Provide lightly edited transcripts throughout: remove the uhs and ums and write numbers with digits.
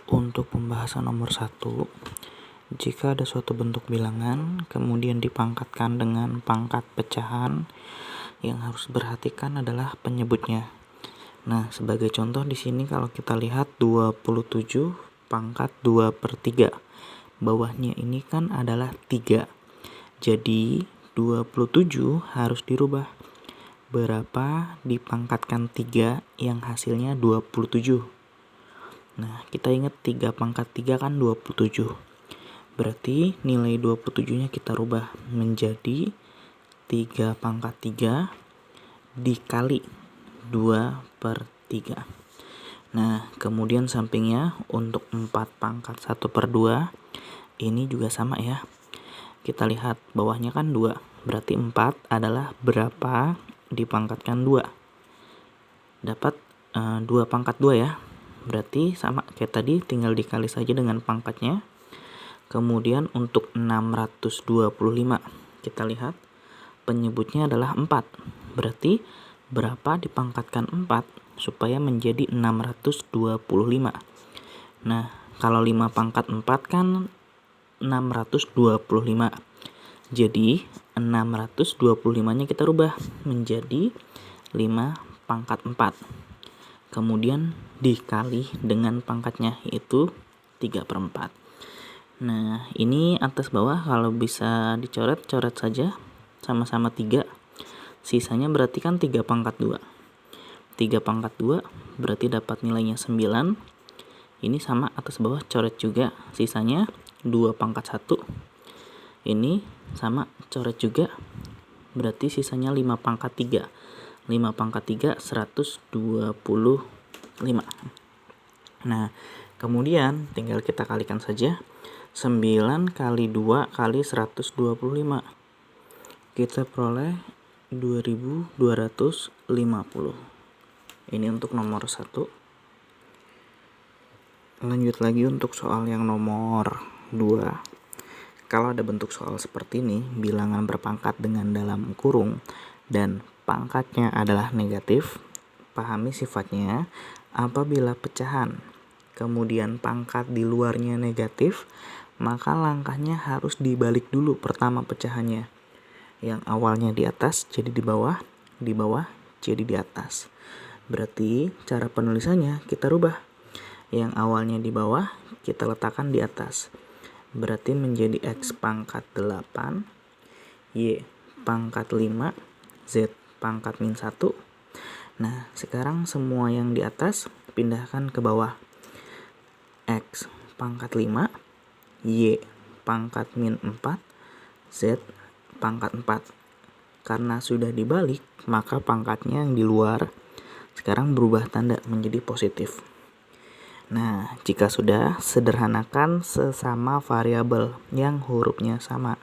Untuk pembahasan nomor 1, jika ada suatu bentuk bilangan kemudian dipangkatkan dengan pangkat pecahan, yang harus diperhatikan adalah penyebutnya. Nah, sebagai contoh di sini kalau kita lihat 27 pangkat 2/3. Bawahnya ini kan adalah 3. Jadi 27 harus dirubah. Berapa dipangkatkan 3 yang hasilnya 27? Nah, kita ingat 3 pangkat 3 kan 27. Berarti nilai 27-nya kita rubah menjadi 3 pangkat 3 dikali 2/3. Nah, kemudian sampingnya untuk 4 pangkat 1/2 ini juga sama ya. Kita lihat bawahnya kan 2. Berarti 4 adalah berapa dipangkatkan 2. Dapat 2 pangkat 2 ya. Berarti sama kayak tadi, tinggal dikali saja dengan pangkatnya. Kemudian untuk 625 kita lihat penyebutnya adalah 4. Berarti berapa dipangkatkan 4 supaya menjadi 625. Nah, kalau 5 pangkat 4 kan 625. Jadi 625-nya kita rubah menjadi 5 pangkat 4. Kemudian dikali dengan pangkatnya, yaitu 3/4. Nah, ini atas bawah kalau bisa dicoret, coret saja. Sama-sama 3. Sisanya berarti kan 3 pangkat 2. 3 pangkat 2 berarti dapat nilainya 9. Ini sama atas bawah coret juga. Sisanya 2 pangkat 1. Ini sama coret juga. Berarti sisanya 5 pangkat 3. 5 pangkat 3 125. Nah, kemudian tinggal kita kalikan saja. 9 kali 2 kali 125. Kita peroleh 2250. Ini untuk nomor 1. Lanjut lagi untuk soal yang nomor 2. Kalau ada bentuk soal seperti ini, bilangan berpangkat dengan dalam kurung dan pangkatnya adalah negatif, pahami sifatnya. Apabila pecahan kemudian pangkat di luarnya negatif, maka langkahnya harus dibalik dulu. Pertama pecahannya, yang awalnya di atas jadi di bawah jadi di atas. Berarti cara penulisannya kita rubah. Yang awalnya di bawah kita letakkan di atas. Berarti menjadi X pangkat 8, Y pangkat 5, Z pangkat min 1. Nah, sekarang semua yang di atas pindahkan ke bawah. X pangkat 5, Y pangkat min 4, Z pangkat 4. Karena sudah dibalik, maka pangkatnya yang di luar sekarang berubah tanda menjadi positif. Nah, jika sudah, sederhanakan sesama variabel yang hurufnya sama.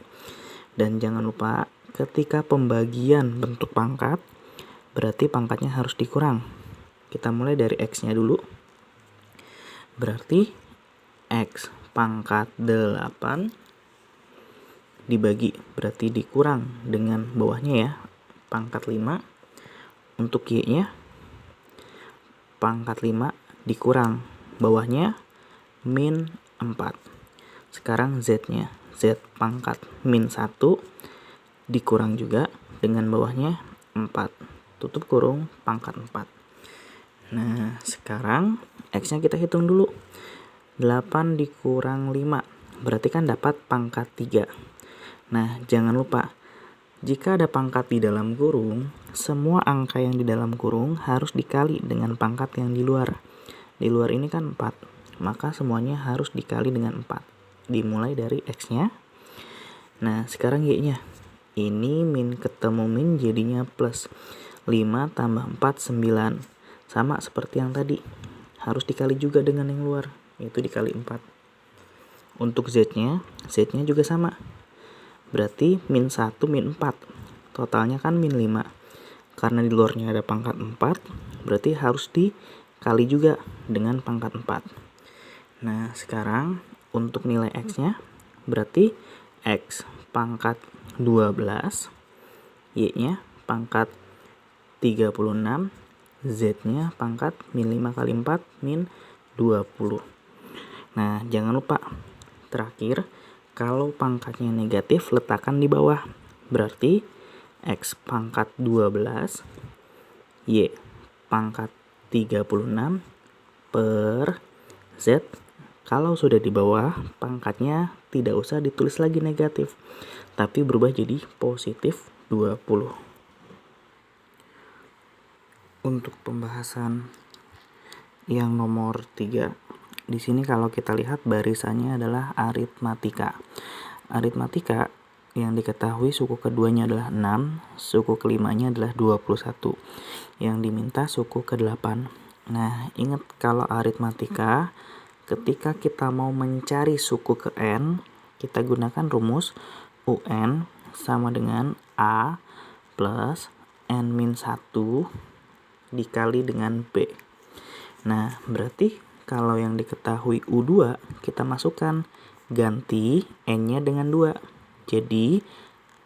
Dan jangan lupa ketika pembagian bentuk pangkat, berarti pangkatnya harus dikurang. Kita mulai dari X-nya dulu. Berarti X pangkat 8 dibagi, berarti dikurang dengan bawahnya ya, pangkat 5. Untuk Y-nya pangkat 5 dikurang, bawahnya min 4. Sekarang Z-nya, Z pangkat min 1 dikurang juga dengan bawahnya 4. Tutup kurung pangkat 4. Nah, sekarang X-nya kita hitung dulu. 8 dikurang 5 berarti kan dapat pangkat 3. Nah, jangan lupa jika ada pangkat di dalam kurung, semua angka yang di dalam kurung harus dikali dengan pangkat yang di luar. Di luar ini kan 4, maka semuanya harus dikali dengan 4. Dimulai dari X-nya. Nah, sekarang Y-nya. Ini min ketemu min jadinya plus. 5 tambah 4, 9. Sama seperti yang tadi. Harus dikali juga dengan yang luar, yaitu dikali 4. Untuk Z-nya juga sama. Berarti min 1 min 4. Totalnya kan min 5. Karena di luarnya ada pangkat 4, berarti harus dikali juga dengan pangkat 4. Nah, sekarang untuk nilai X-nya berarti X pangkat 12, Y-nya pangkat 36, Z-nya pangkat min 5 kali 4 min 20. Nah, jangan lupa terakhir, kalau pangkatnya negatif letakkan di bawah. Berarti X pangkat 12 Y pangkat 36 per Z. Kalau sudah di bawah, pangkatnya tidak usah ditulis lagi negatif, tapi berubah jadi positif 20. Untuk pembahasan yang nomor 3, di sini kalau kita lihat barisannya adalah aritmatika. Aritmatika yang diketahui suku keduanya adalah 6, suku kelimanya adalah 21. Yang diminta suku ke-8. Nah, ingat kalau aritmatika, ketika kita mau mencari suku ke N, kita gunakan rumus UN sama dengan A plus N-1 dikali dengan B. Nah, berarti kalau yang diketahui U2, kita masukkan ganti N-nya dengan 2. Jadi,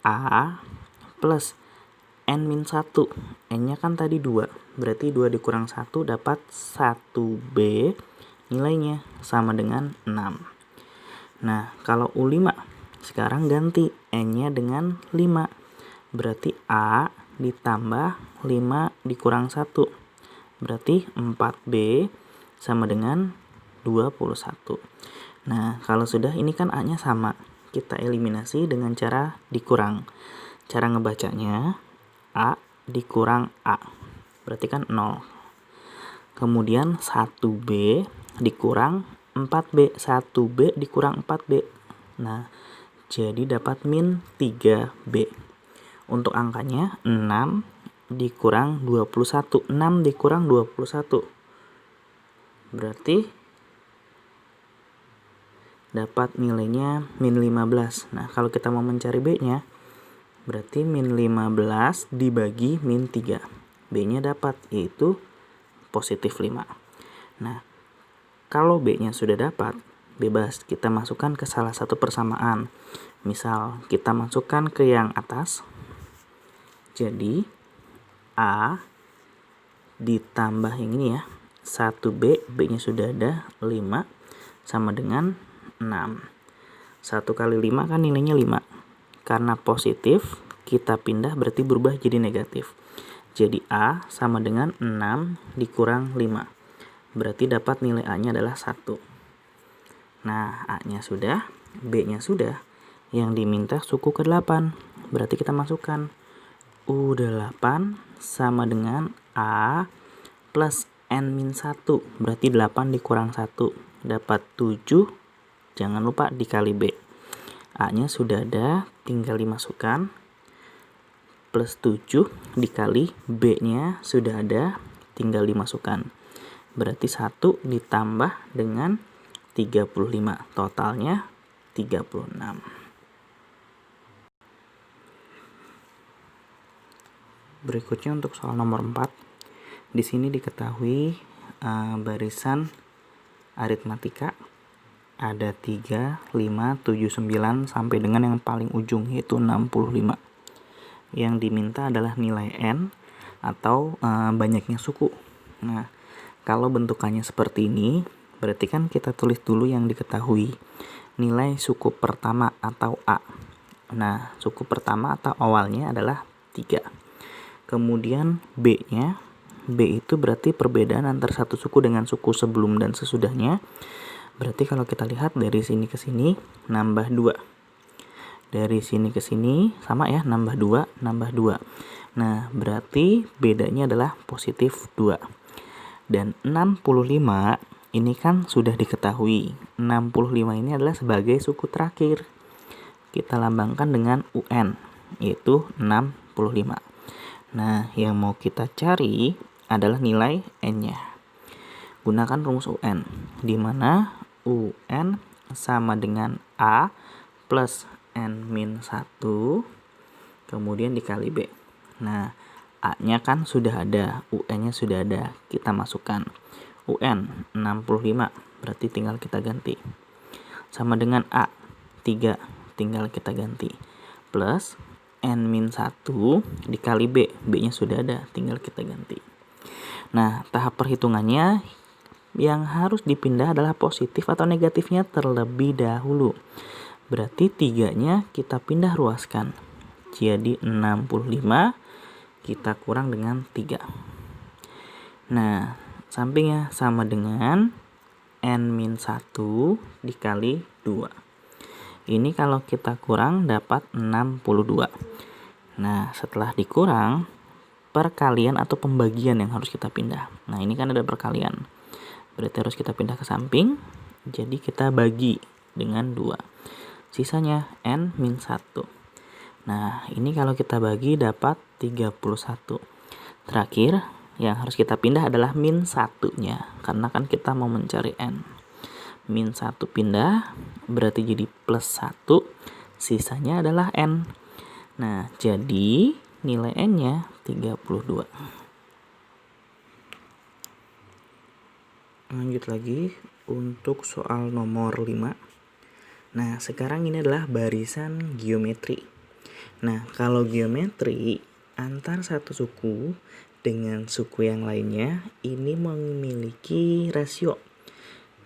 A plus N-1. N-nya kan tadi 2. Berarti 2 dikurang 1 dapat 1B. Nilainya sama dengan 6. Nah, kalau U5, sekarang ganti N-nya dengan 5. Berarti A ditambah 5 dikurang 1. Berarti 4B sama dengan 21. Nah, kalau sudah ini kan A-nya sama. Kita eliminasi dengan cara dikurang. Cara ngebacanya A dikurang A. Berarti kan 0. Kemudian 1B dikurang 4B. 1B dikurang 4B. Nah, jadi dapat min 3B. Untuk angkanya 6 dikurang 21. 6 dikurang 21. Berarti dapat nilainya min 15. Nah, kalau kita mau mencari B-nya, berarti min 15 dibagi min 3. B-nya dapat, yaitu positif 5. Nah, kalau B-nya sudah dapat, bebas kita masukkan ke salah satu persamaan. Misal, kita masukkan ke yang atas. Jadi, A ditambah yang ini ya, 1B, B-nya sudah ada, 5, sama dengan 6. 1 kali 5 kan nilainya 5. Karena positif, kita pindah berarti berubah jadi negatif. Jadi A sama dengan 6 dikurang 5. Berarti dapat nilai A-nya adalah 1. Nah, A-nya sudah, B-nya sudah. Yang diminta suku ke-8. Berarti kita masukkan U8 sama dengan A plus N-1. Berarti 8 dikurang 1. Dapat 7. Jangan lupa dikali B. A-nya sudah ada, tinggal dimasukkan. Plus 7 dikali B-nya sudah ada, tinggal dimasukkan. Berarti 1 ditambah dengan 35. Totalnya 36. Berikutnya untuk soal nomor 4. Di sini diketahui barisan aritmatika ada 3, 5, 7, 9 sampai dengan yang paling ujung yaitu 65. Yang diminta adalah nilai N atau banyaknya suku. Nah, kalau bentukannya seperti ini, berarti kan kita tulis dulu yang diketahui. Nilai suku pertama atau A. Nah, suku pertama atau awalnya adalah 3. Kemudian B-nya, B itu berarti perbedaan antara satu suku dengan suku sebelum dan sesudahnya. Berarti kalau kita lihat dari sini ke sini nambah 2. Dari sini ke sini sama ya, nambah 2, nambah 2. Nah, berarti bedanya adalah positif 2. Dan 65 ini kan sudah diketahui. 65 ini adalah sebagai suku terakhir. Kita lambangkan dengan UN, yaitu 65. Nah, yang mau kita cari adalah nilai N-nya. Gunakan rumus UN, di mana UN sama dengan A plus N-1, kemudian dikali B. Nah, A-nya kan sudah ada, UN-nya sudah ada. Kita masukkan UN 65, berarti tinggal kita ganti. Sama dengan A, 3, tinggal kita ganti. Plus N-1 dikali B. B-nya sudah ada, tinggal kita ganti. Nah, tahap perhitungannya yang harus dipindah adalah positif atau negatifnya terlebih dahulu. Berarti 3-nya kita pindah ruaskan. Jadi 65 kita kurang dengan 3. Nah, sampingnya sama dengan N-1 dikali 2. Ini kalau kita kurang dapat 62. Nah, setelah dikurang, perkalian atau pembagian yang harus kita pindah. Nah, ini kan ada perkalian. Berarti harus kita pindah ke samping. Jadi kita bagi dengan 2. Sisanya N-1. Nah, ini kalau kita bagi dapat 31. Terakhir, yang harus kita pindah adalah -1-nya. Karena kan kita mau mencari N. -1 pindah, berarti jadi +1. Sisanya adalah N. Nah, jadi nilai N-nya 32. Lanjut lagi untuk soal nomor 5. Nah, sekarang ini adalah barisan geometri. Nah, kalau geometri antar satu suku dengan suku yang lainnya ini memiliki rasio.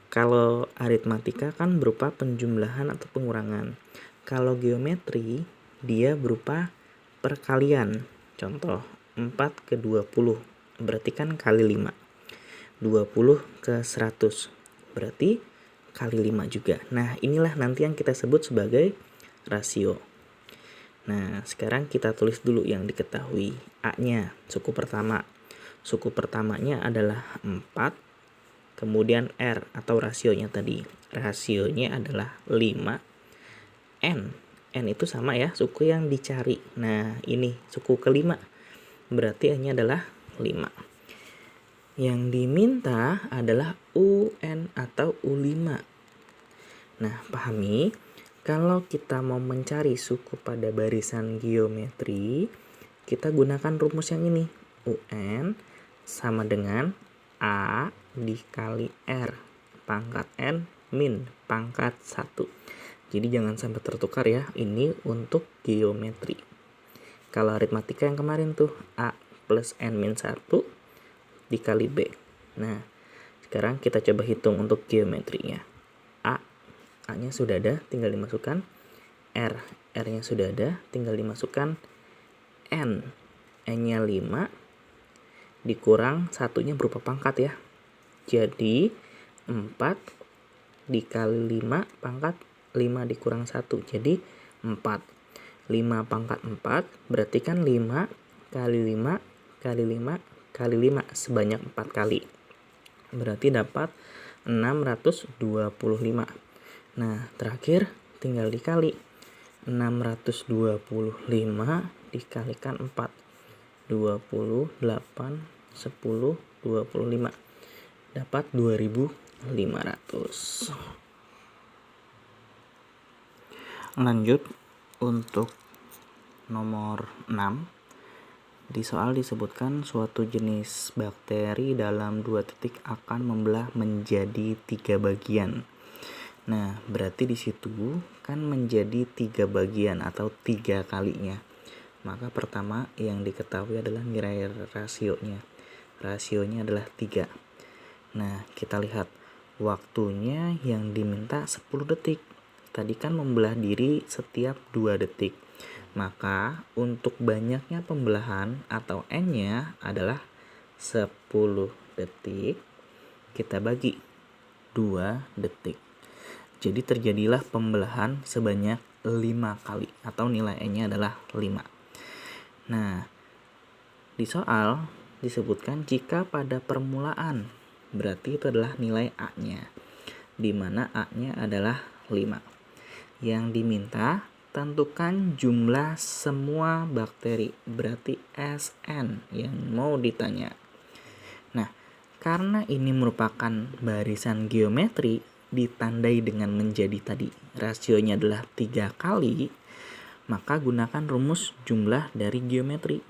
Kalau aritmatika kan berupa penjumlahan atau pengurangan. Kalau geometri dia berupa perkalian. Contoh 4 ke 20 berarti kan kali 5. 20 ke 100 berarti kali 5 juga. Nah, inilah nanti yang kita sebut sebagai rasio. Nah, sekarang kita tulis dulu yang diketahui. A-nya, suku pertama. Suku pertamanya adalah 4. Kemudian R atau rasionya tadi. Rasionya adalah 5. N. N itu sama ya, suku yang dicari. Nah, ini suku kelima. Berarti N-nya adalah 5. Yang diminta adalah UN atau U5. Nah, pahami, kalau kita mau mencari suku pada barisan geometri, kita gunakan rumus yang ini. UN sama dengan A dikali R pangkat N min pangkat 1. Jadi jangan sampai tertukar ya, ini untuk geometri. Kalau aritmatika yang kemarin tuh A plus N min 1 dikali B. Nah, sekarang kita coba hitung untuk geometrinya. A-nya sudah ada, tinggal dimasukkan. R-nya sudah ada, tinggal dimasukkan. N-nya 5 dikurang satunya berupa pangkat ya. Jadi 4 dikali 5 pangkat 5 dikurang 1. Jadi 4. 5 pangkat 4 berarti kan 5 kali 5 kali 5 kali 5 sebanyak 4 kali. Berarti dapat 625. Nah, terakhir tinggal dikali. 625 dikalikan 4. 28, 10, 25. Dapat 2500. Lanjut untuk nomor 6. Di soal disebutkan suatu jenis bakteri dalam 2 titik akan membelah menjadi 3 bagian. Nah, berarti di situ kan menjadi 3 bagian atau 3 kalinya. Maka pertama yang diketahui adalah nilai rasionya. Rasionya adalah 3. Nah, kita lihat waktunya yang diminta 10 detik. Tadi kan membelah diri setiap 2 detik. Maka untuk banyaknya pembelahan atau N-nya adalah 10 detik. Kita bagi 2 detik. Jadi terjadilah pembelahan sebanyak 5 kali atau nilai N-nya adalah 5. Nah, di soal disebutkan jika pada permulaan, berarti itu adalah nilai A-nya, di mana A-nya adalah 5. Yang diminta tentukan jumlah semua bakteri, berarti SN yang mau ditanya. Nah, karena ini merupakan barisan geometri ditandai dengan menjadi tadi rasionya adalah 3 kali, maka gunakan rumus jumlah dari geometri.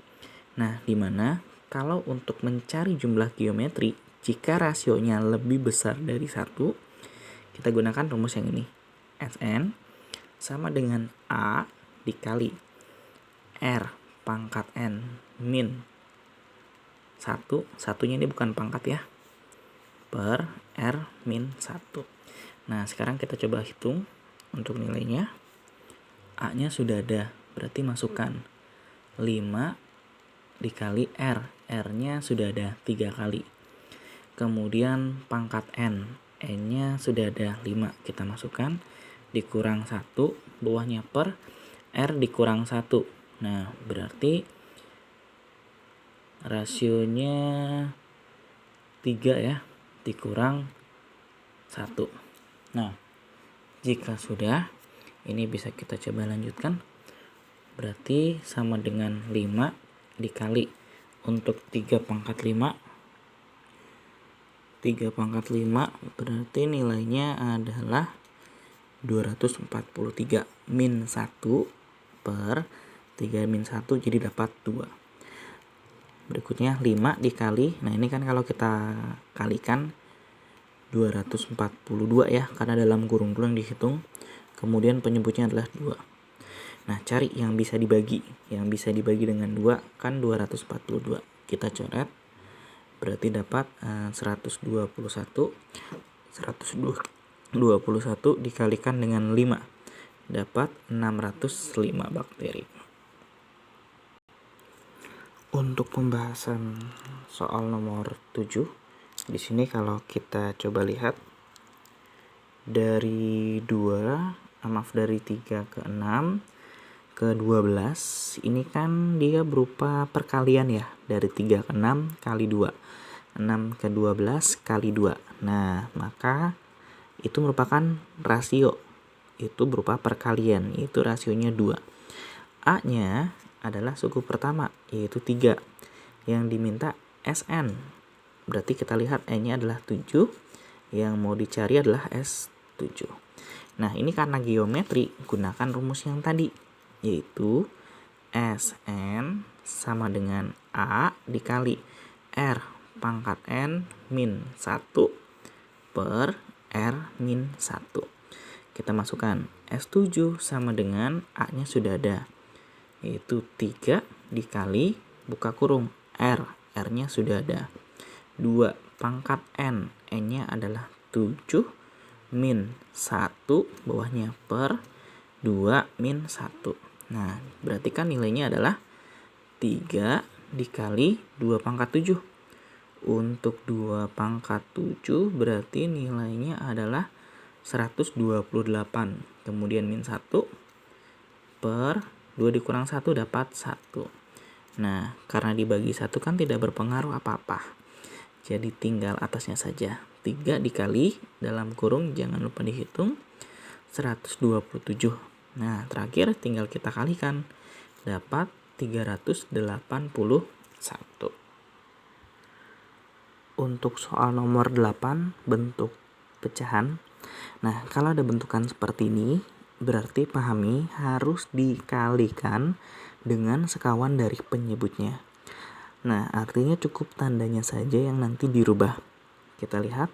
Nah, di mana kalau untuk mencari jumlah geometri, jika rasionya lebih besar dari 1, kita gunakan rumus yang ini. Sn sama dengan A dikali R pangkat N min 1. Satunya ini bukan pangkat ya. per R min 1. Nah, sekarang kita coba hitung untuk nilainya. A-nya sudah ada, berarti masukkan 5 dikali R. R-nya sudah ada 3 kali. Kemudian pangkat N. N-nya sudah ada 5. Kita masukkan. Dikurang 1. Bawahnya per R dikurang 1. Nah, berarti rasionya 3 ya. Dikurang 1. Nah, jika sudah, ini bisa kita coba lanjutkan. Berarti sama dengan 5 dikali untuk 3 pangkat 5. 3 pangkat 5 berarti nilainya adalah 243 min 1 per 3 min 1 jadi dapat 2. Berikutnya 5 dikali, nah ini kan kalau kita kalikan 242 ya, karena dalam kurung dulu yang dihitung. Kemudian penyebutnya adalah 2. Nah, cari yang bisa dibagi. Yang bisa dibagi dengan 2 kan 242. Kita coret. Berarti dapat 121 dikalikan dengan 5 dapat 605 bakteri. Untuk pembahasan soal nomor 7, di sini kalau kita coba lihat dari 3 ke 6 ke 12, ini kan dia berupa perkalian ya, dari 3 ke 6 kali 2, 6 ke 12 kali 2. Nah, maka itu merupakan rasio, itu berupa perkalian, itu rasionya 2. A-nya adalah suku pertama, yaitu 3, yang diminta SN. Berarti kita lihat N-nya adalah 7, yang mau dicari adalah S7. Nah, ini karena geometri, gunakan rumus yang tadi, yaitu SN sama dengan A dikali R pangkat N min 1 per R min 1. Kita masukkan S7 sama dengan A-nya sudah ada, yaitu 3 dikali buka kurung R. R-nya sudah ada. 2 pangkat N. N-nya adalah 7 min 1 bawahnya per 2 min 1. Nah, berarti kan nilainya adalah 3 dikali 2 pangkat 7. Untuk 2 pangkat 7 berarti nilainya adalah 128. Kemudian min 1 per 2 dikurang 1 dapat 1. Nah, karena dibagi 1 kan tidak berpengaruh apa-apa. Jadi tinggal atasnya saja. 3 dikali dalam kurung, jangan lupa dihitung, 127. Nah, terakhir tinggal kita kalikan, dapat 381. Untuk soal nomor 8, bentuk pecahan. Nah, kalau ada bentukan seperti ini, berarti pahami harus dikalikan dengan sekawan dari penyebutnya. Nah, artinya cukup tandanya saja yang nanti dirubah. Kita lihat,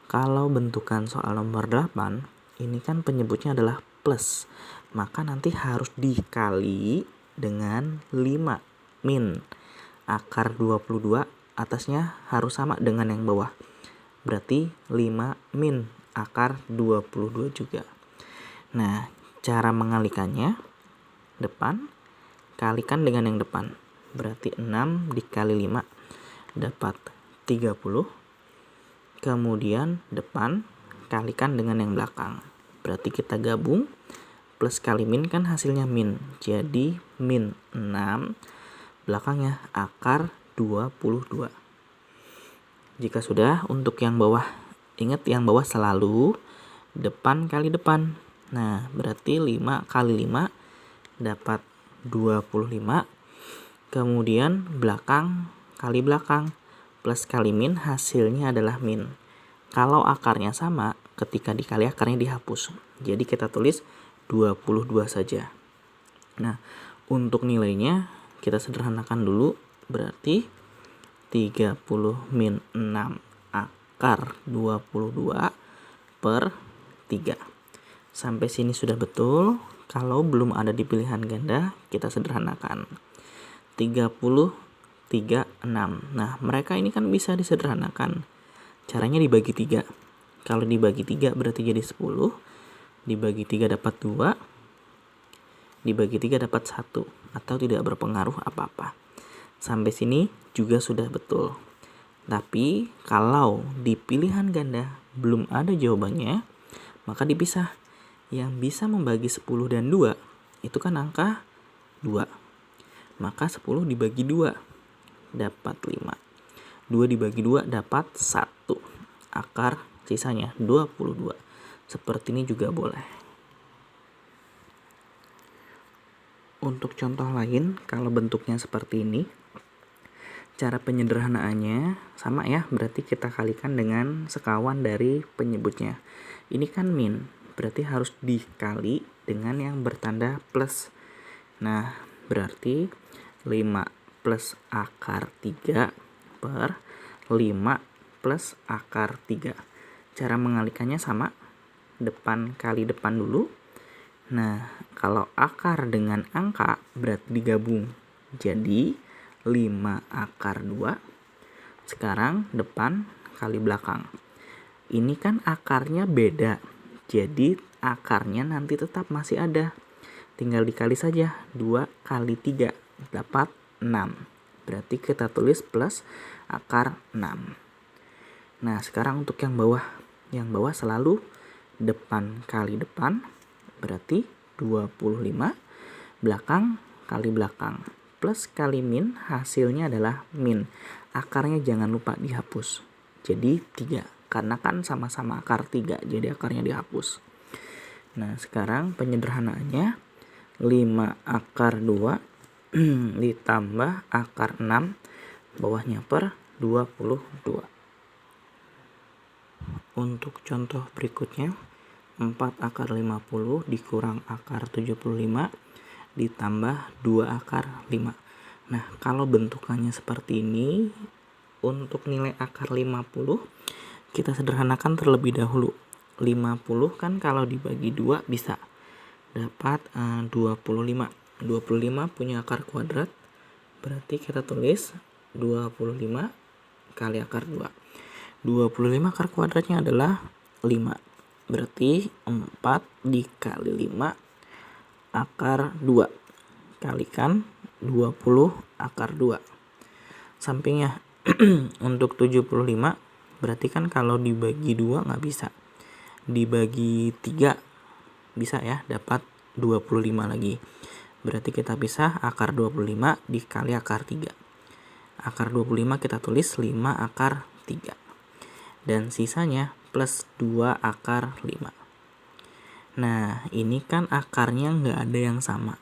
kalau bentukan soal nomor 8, ini kan penyebutnya adalah plus, maka nanti harus dikali dengan 5 min akar 22, atasnya harus sama dengan yang bawah, berarti 5 min akar 22 juga. Nah, cara mengalikannya, depan kalikan dengan yang depan, berarti 6 dikali 5 dapat 30. Kemudian depan kalikan dengan yang belakang, berarti kita gabung, plus kali min kan hasilnya min, jadi min 6, belakangnya akar 22. Jika sudah, untuk yang bawah, ingat yang bawah selalu depan kali depan. Nah, berarti 5 kali 5 dapat 25. Kemudian belakang kali belakang, plus kali min hasilnya adalah min. Kalau akarnya sama, ketika dikali akarnya dihapus. Jadi kita tulis 22 saja. Nah, untuk nilainya kita sederhanakan dulu, berarti 30 min 6 akar 22 per 3. Sampai sini sudah betul. Kalau belum ada di pilihan ganda, kita sederhanakan. 30, 3, 6. Nah, mereka ini kan bisa disederhanakan. Caranya dibagi 3. Kalau dibagi 3 berarti jadi 10. Dibagi 3 dapat 2. Dibagi 3 dapat 1. Atau tidak berpengaruh apa-apa. Sampai sini juga sudah betul. Tapi kalau di pilihan ganda belum ada jawabannya, maka dipisah. Yang bisa membagi 10 dan 2 itu kan angka 2. Maka 10 dibagi 2 dapat 5. 2 dibagi 2 dapat 1. Akar sisanya 22. Seperti ini juga boleh. Untuk contoh lain, kalau bentuknya seperti ini, cara penyederhanaannya sama ya, berarti kita kalikan dengan sekawan dari penyebutnya. Ini kan min, berarti harus dikali dengan yang bertanda plus. Nah, berarti 5 plus akar 3 per 5 plus akar 3. Cara mengalikannya sama, depan kali depan dulu. Nah, kalau akar dengan angka berarti digabung. Jadi 5 akar 2. Sekarang depan kali belakang. Ini kan akarnya beda. Jadi akarnya nanti tetap masih ada. Tinggal dikali saja. 2 kali 3 dapat 6. Berarti kita tulis plus akar 6. Nah, sekarang untuk yang bawah. Yang bawah selalu depan kali depan. Berarti 25. Belakang kali belakang. Plus kali min, hasilnya adalah min. Akarnya jangan lupa dihapus. Jadi 3. Karena kan sama-sama akar 3. Jadi akarnya dihapus. Nah, sekarang penyederhanaannya 5 akar 2 ditambah akar 6 bawahnya per 22. Untuk contoh berikutnya, 4 akar 50 dikurang akar 75 ditambah 2 akar 5. Nah, kalau bentukannya seperti ini, untuk nilai akar 50 kita sederhanakan terlebih dahulu. 50 kan kalau dibagi 2 bisa dapat 25. 25 punya akar kuadrat, berarti kita tulis 25 kali akar 2. 25 akar kuadratnya adalah 5. Berarti 4 dikali 5 akar 2. Kalikan 20 akar 2. Sampingnya untuk 75 berarti kan kalau dibagi 2 nggak bisa. Dibagi 3 bisa ya, dapat 25 lagi. Berarti kita pisah akar 25 dikali akar 3. Akar 25 kita tulis 5 akar 3. Dan sisanya plus 2 akar 5. Nah, ini kan akarnya nggak ada yang sama.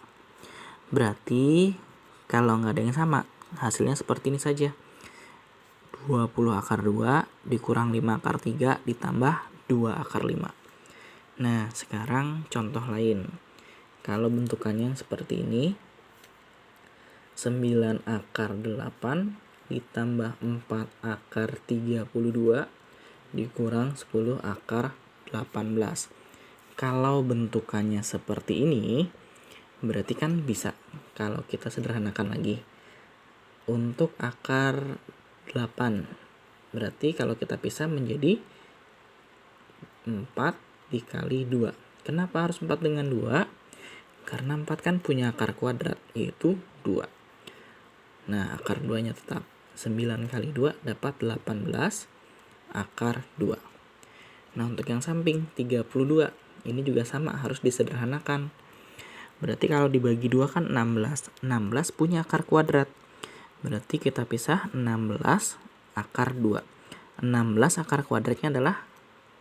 Berarti kalau nggak ada yang sama, hasilnya seperti ini saja. 20 akar 2 dikurang 5 akar 3 ditambah 2 akar 5. Nah, sekarang contoh lain. Kalau bentukannya seperti ini, 9 akar 8 ditambah 4 akar 32 dikurang 10 akar 18. Kalau bentukannya seperti ini, berarti kan bisa kalau kita sederhanakan lagi. Untuk akar 8, berarti kalau kita pisah menjadi 4 dikali 2. Kenapa harus 4 dengan 2? Karena 4 kan punya akar kuadrat, yaitu 2. Nah, akar 2-nya tetap. 9 kali 2 dapat 18 akar 2. Nah, untuk yang samping 32, ini juga sama, harus disederhanakan. Berarti kalau dibagi 2 kan 16. 16 punya akar kuadrat. Berarti kita pisah 16 akar 2. 16 akar kuadratnya adalah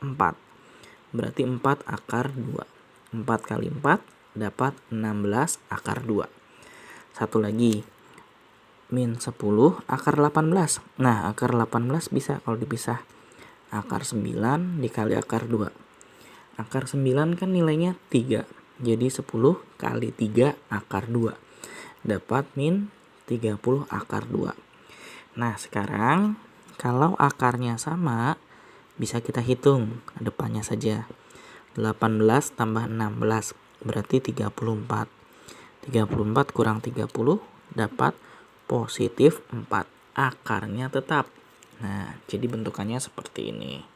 4. Berarti 4 akar 2. 4 kali 4 dapat 16 akar 2. Satu lagi. Min 10 akar 18. Nah, akar 18 bisa kalau dipisah. Akar 9 dikali akar 2. Akar 9 kan nilainya 3. Jadi 10 kali 3 akar 2. Dapat min 30 akar 2. Nah, sekarang kalau akarnya sama, bisa kita hitung depannya saja. 18 tambah 16 berarti 34. 34 kurang 30 dapat positif 4. Akarnya tetap. Nah, jadi bentukannya seperti ini.